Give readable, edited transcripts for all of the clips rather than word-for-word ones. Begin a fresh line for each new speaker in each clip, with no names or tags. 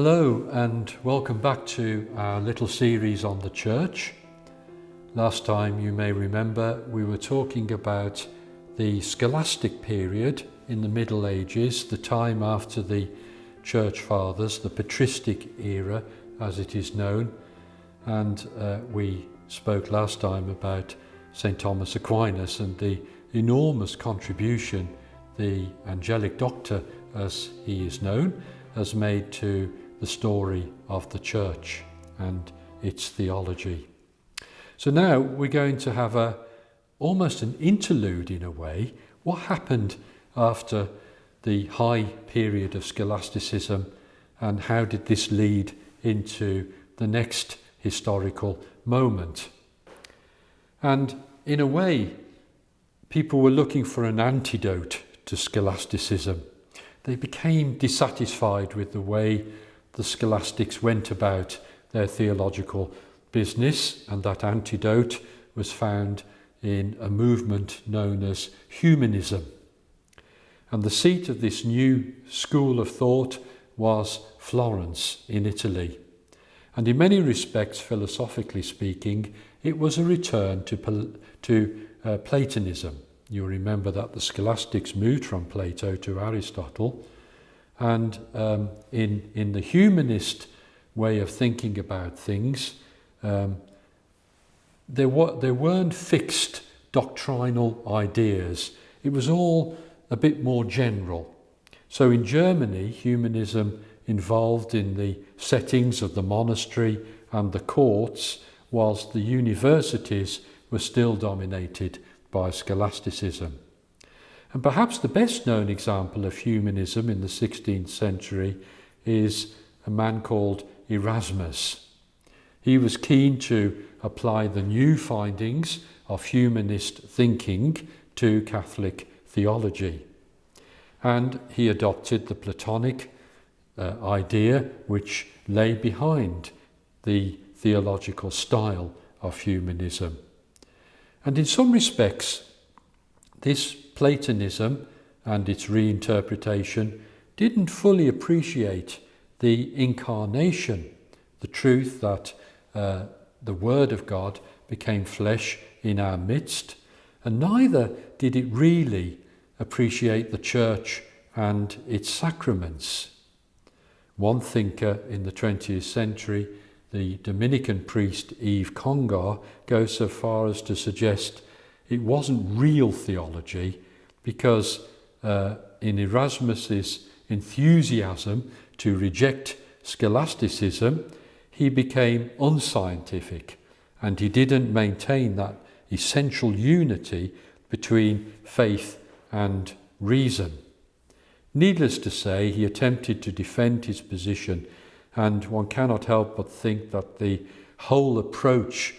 Hello and welcome back to our little series on the church. Last time, you may remember, we were talking about the scholastic period in the Middle Ages, the time after the Church Fathers, the patristic era as it is known, and we spoke last time about St. Thomas Aquinas and the enormous contribution the angelic doctor, as he is known, has made to the story of the church and its theology. So now we're going to have almost an interlude in a way. What happened after the high period of scholasticism, and how did this lead into the next historical moment? And in a way, people were looking for an antidote to scholasticism. They became dissatisfied with the way the scholastics went about their theological business, and that antidote was found in a movement known as humanism. And the seat of this new school of thought was Florence in Italy. And in many respects, philosophically speaking, it was a return to Platonism. You remember that the scholastics moved from Plato to Aristotle, and in the humanist way of thinking about things, there weren't fixed doctrinal ideas. It was all a bit more general. So in Germany, humanism involved in the settings of the monastery and the courts, whilst the universities were still dominated by scholasticism. And perhaps the best known example of humanism in the 16th century is a man called Erasmus. He was keen to apply the new findings of humanist thinking to Catholic theology. And he adopted the Platonic idea which lay behind the theological style of humanism. And in some respects, this Platonism and its reinterpretation didn't fully appreciate the incarnation, the truth that the Word of God became flesh in our midst, and neither did it really appreciate the church and its sacraments. One thinker in the 20th century, the Dominican priest Yves Congar, goes so far as to suggest it wasn't real theology, because in Erasmus's enthusiasm to reject scholasticism, he became unscientific, and he didn't maintain that essential unity between faith and reason. Needless to say, he attempted to defend his position, and one cannot help but think that the whole approach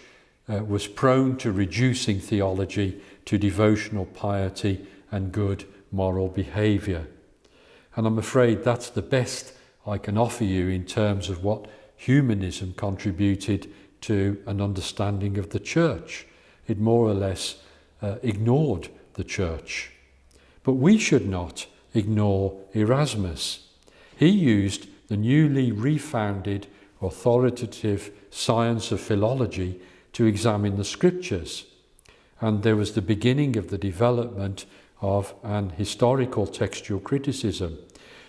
was prone to reducing theology to devotional piety and good moral behaviour. And I'm afraid that's the best I can offer you in terms of what humanism contributed to an understanding of the church. It more or less ignored the church. But we should not ignore Erasmus. He used the newly refounded authoritative science of philology to examine the scriptures, and there was the beginning of the development of an historical textual criticism.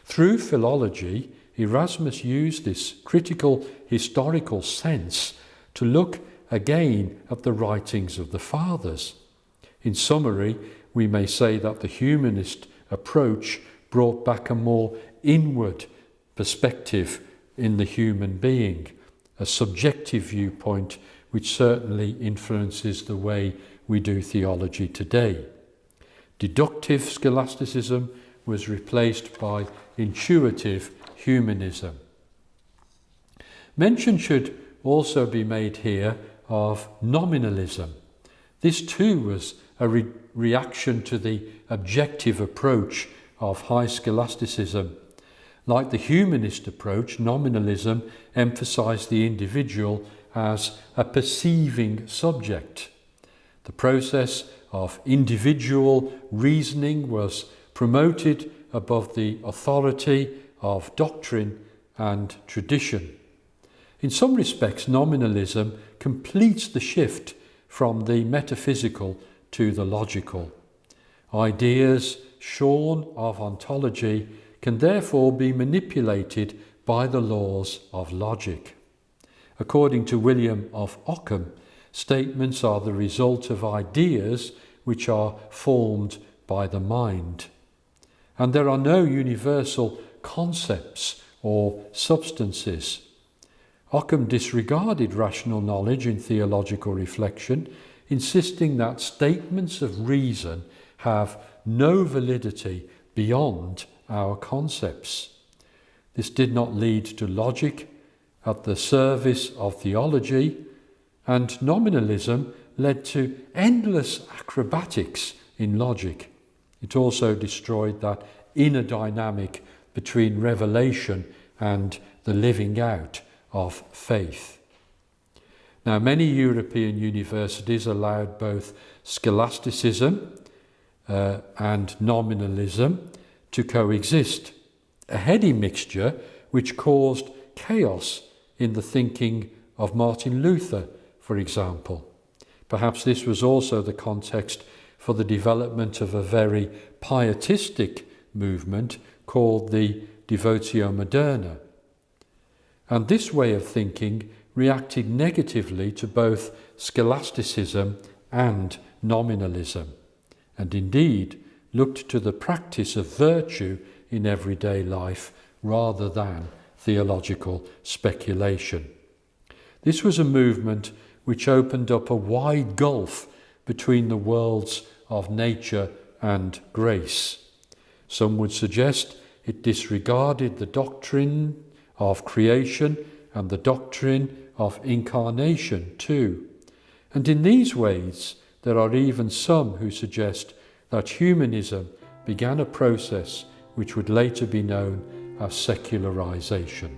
Through philology, Erasmus used this critical historical sense to look again at the writings of the fathers. In summary, we may say that the humanist approach brought back a more inward perspective in the human being, a subjective viewpoint which certainly influences the way we do theology today. Deductive scholasticism was replaced by intuitive humanism. Mention should also be made here of nominalism. This too was a reaction to the objective approach of high scholasticism. Like the humanist approach, nominalism emphasized the individual as a perceiving subject. The process of individual reasoning was promoted above the authority of doctrine and tradition. In some respects, nominalism completes the shift from the metaphysical to the logical. Ideas shorn of ontology can therefore be manipulated by the laws of logic. According to William of Ockham, statements are the result of ideas which are formed by the mind. And there are no universal concepts or substances. Ockham disregarded rational knowledge in theological reflection, insisting that statements of reason have no validity beyond our concepts. This did not lead to logic at the service of theology, and nominalism led to endless acrobatics in logic. It also destroyed that inner dynamic between revelation and the living out of faith. Now, many European universities allowed both scholasticism and nominalism to coexist, a heady mixture which caused chaos in the thinking of Martin Luther, for example. Perhaps this was also the context for the development of a very pietistic movement called the Devotio Moderna. And this way of thinking reacted negatively to both scholasticism and nominalism, and indeed looked to the practice of virtue in everyday life rather than theological speculation. This was a movement which opened up a wide gulf between the worlds of nature and grace. Some would suggest it disregarded the doctrine of creation and the doctrine of incarnation too. And in these ways, there are even some who suggest that humanism began a process which would later be known as secularization.